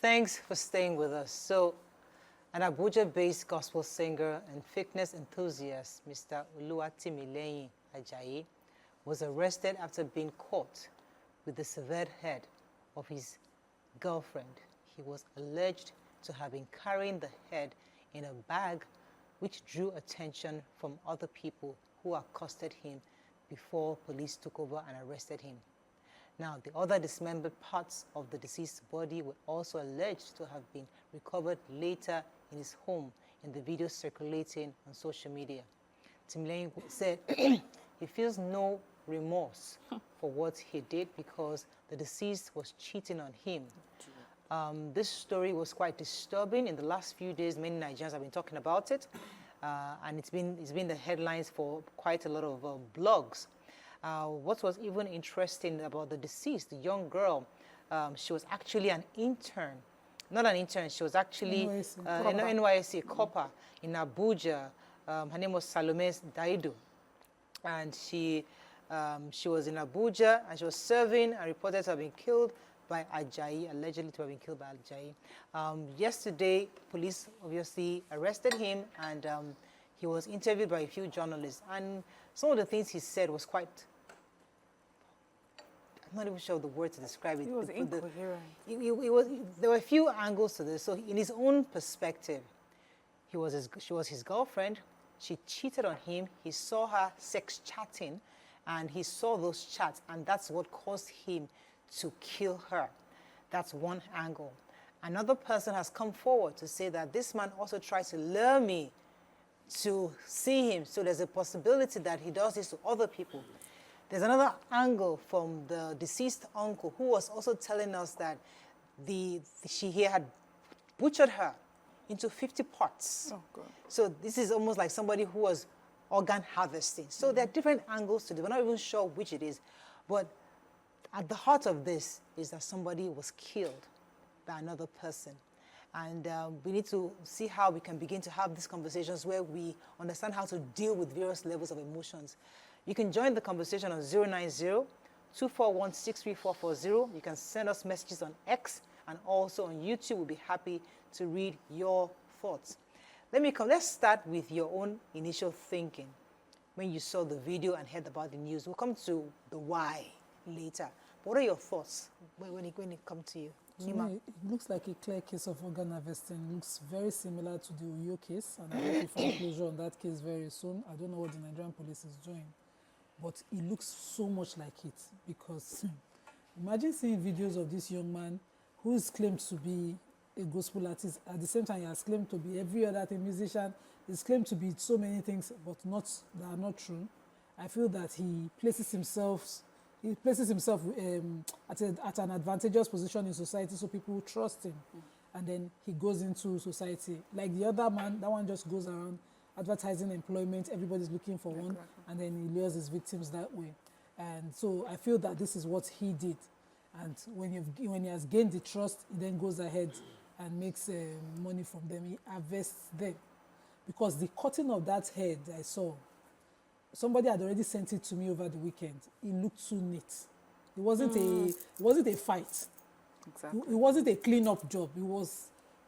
Thanks for staying with us. So, an Abuja-based gospel singer and fitness enthusiast, Mr. Oluwatimileyin Ajayi, was arrested after being caught with the severed head of his girlfriend. He was alleged to have been carrying the head in a bag, which drew attention from other people who accosted him before police took over and arrested him. Now, the other dismembered parts of the deceased body were also alleged to have been recovered later in his home in the video circulating on social media. Timileyin said he feels no remorse for what he did because the deceased was cheating on him. This story was quite disturbing. In the last few days, many Nigerians have been talking about it, and it's been the headlines for quite a lot of blogs. What was even interesting about the deceased, the young girl, she was actually an intern. Not an intern, she was actually an NYSC copper in Abuja. Her name was Salome Daidu. And she was in Abuja and she was serving and reported to have been killed by Ajayi, allegedly to have been killed by Ajayi. Yesterday, police obviously arrested him and he was interviewed by a few journalists. And some of the things he said was quite, I'm not even sure the word to describe it. He was incoherent. There were a few angles to this. So in his own perspective, she was his girlfriend. She cheated on him. He saw her sex chatting, and he saw those chats, and that's what caused him to kill her. That's one angle. Another person has come forward to say that this man also tried to lure me to see him. So there's a possibility that he does this to other people. There's another angle from the deceased uncle who was also telling us that he had butchered her into 50 parts. Oh, God. So this is almost like somebody who was organ harvesting. So there are different angles to it. We're not even sure which it is. But at the heart of this is that somebody was killed by another person. And we need to see how we can begin to have these conversations where we understand how to deal with various levels of emotions. You can join the conversation on 090-241-63440. You can send us messages on X and also on YouTube. We'll be happy to read your thoughts. Let's start with your own initial thinking when you saw the video and heard about the news. We'll come to the why later. What are your thoughts when it comes to you? To me, it looks like a clear case of organ harvesting. It looks very similar to the Uyo case, and I hope we find closure on that case very soon. I don't know what the Nigerian police is doing, but it looks so much like it because imagine seeing videos of this young man who is claimed to be a gospel artist. At the same time, he has claimed to be every other thing, musician. He's claimed to be so many things, but that are not true. I feel that he places himself at an advantageous position in society so people will trust him. And then he goes into society. Like the other man, that one just goes around advertising employment, everybody's looking for one, and then he lures his victims that way. And so I feel that this is what he did. And when he has gained the trust, he then goes ahead and makes money from them. He harvests them. Because the cutting of that head I saw, somebody had already sent it to me over the weekend. It looked too neat. It wasn't a fight. Exactly. It wasn't a clean-up job.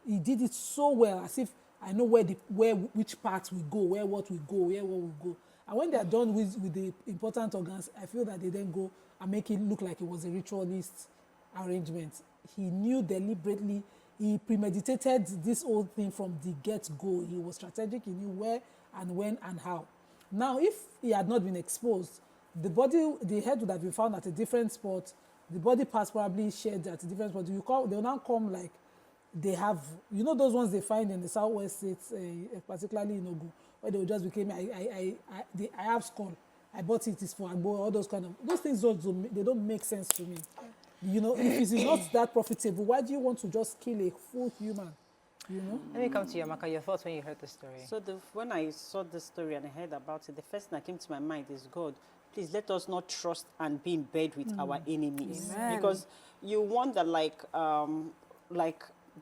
He did it so well, as if I know which parts we go, where what we go. And when they are done with the important organs, I feel that they then go and make it look like it was a ritualist arrangement. He knew deliberately, he premeditated this whole thing from the get-go. He was strategic, he knew where and when and how. Now, if he had not been exposed, the head would have been found at a different spot, the body parts probably shared at a different spot. They'll now come like they have, you know those ones they find in the southwest states, particularly in Ogun, where they will just become, I have skull, I bought it's for Agbo, all those kind of, those things they don't make sense to me. You know, if it's not that profitable, why do you want to just kill a full human? You know? Let me come to you, Amaka. Your thoughts when you heard the story. So when I saw the story and I heard about it, the first thing that came to my mind is, God, please let us not trust and be in bed with our enemies. Amen. Because you wonder, like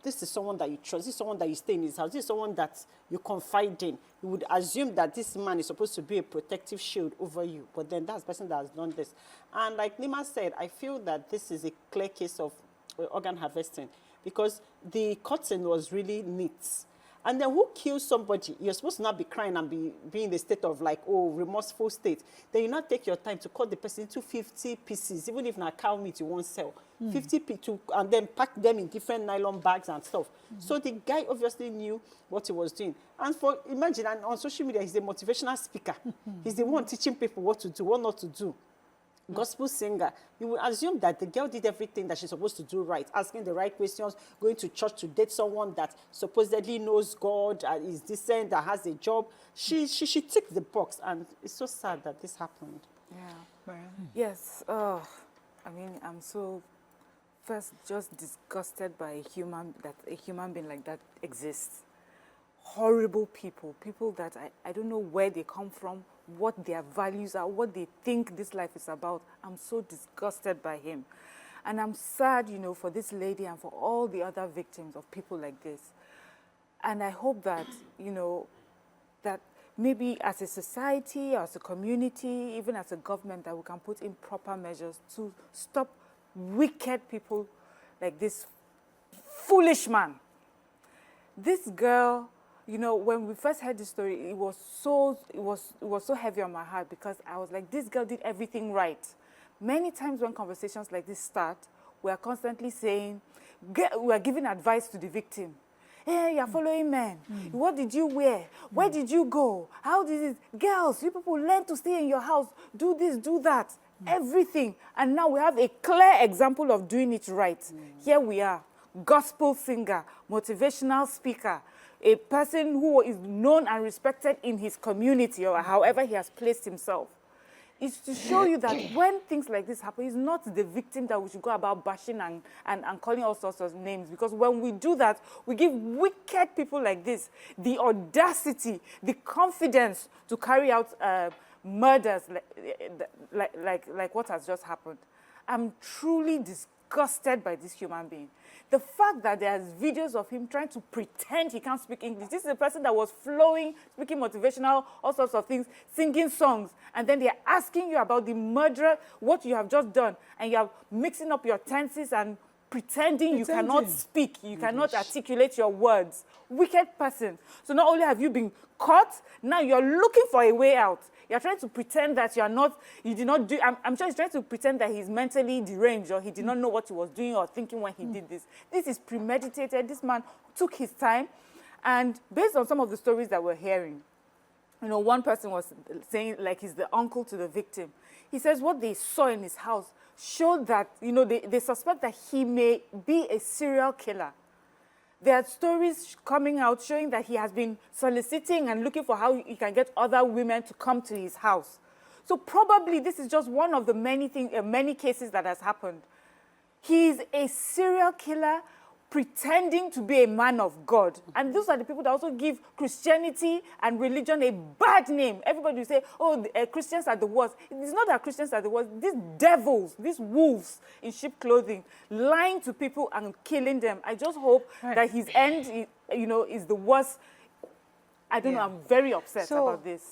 this is someone that you trust, this is someone that you stay in his house, this is someone that you confide in. You would assume that this man is supposed to be a protective shield over you, but then that's the person that has done this. And like Nima said, I feel that this is a clear case of organ harvesting. because the curtain was really neat. And then who kills somebody? You're supposed to not be crying and be in the state of like, oh, remorseful state. Then you not take your time to cut the person into 50 pieces, even if not cow meat you won't sell. 50 pieces, and then pack them in different nylon bags and stuff. So the guy obviously knew what he was doing. And imagine, and on social media, he's a motivational speaker. He's the one teaching people what to do, what not to do. Gospel singer, you would assume that the girl did everything that she's supposed to do right, asking the right questions, going to church to date someone that supposedly knows God, is decent, that has a job. She ticked the box, and it's so sad that this happened. Yeah. Yes. I mean, I'm so first just disgusted by a human being like that exists. Horrible people that I don't know where they come from, what their values are, what they think this life is about. I'm so disgusted by him. And I'm sad, for this lady and for all the other victims of people like this. And I hope that, that maybe as a society, as a community, even as a government, that we can put in proper measures to stop wicked people like this foolish man. This girl, when we first heard this story, it was so heavy on my heart, because I was like, this girl did everything right. Many times when conversations like this start, we are constantly saying, we are giving advice to the victim. Hey, you're following men. What did you wear? Where did you go? How did it? Girls, you people learn to stay in your house. Do this, do that. Everything. And now we have a clear example of doing it right. Here we are, gospel singer, motivational speaker, a person who is known and respected in his community or however he has placed himself. It's to show you that when things like this happen, it's not the victim that we should go about bashing and calling all sorts of names. Because when we do that, we give wicked people like this the audacity, the confidence to carry out murders like what has just happened. I'm truly disgusted by this human being. The fact that there's videos of him trying to pretend he can't speak English. This is a person that was flowing, speaking motivational, all sorts of things, singing songs. And then they're asking you about the murder, what you have just done. And you're mixing up your tenses and pretending you cannot speak. You cannot articulate your words. Wicked person. So not only have you been caught, now you're looking for a way out. You're trying to pretend that you did not do, I'm sure he's trying to pretend that he's mentally deranged or he did not know what he was doing or thinking when he did this. This is premeditated. This man took his time. And based on some of the stories that we're hearing, one person was saying like he's the uncle to the victim. He says what they saw in his house showed that, they suspect that he may be a serial killer. There are stories coming out showing that he has been soliciting and looking for how he can get other women to come to his house. So probably this is just one of the many cases that has happened. He is a serial killer pretending to be a man of God. And those are the people that also give Christianity and religion a bad name. Everybody will say, oh, Christians are the worst. It's not that Christians are the worst. These devils, these wolves in sheep clothing, lying to people and killing them. I just hope that his end, is the worst. I don't know. I'm very upset about this.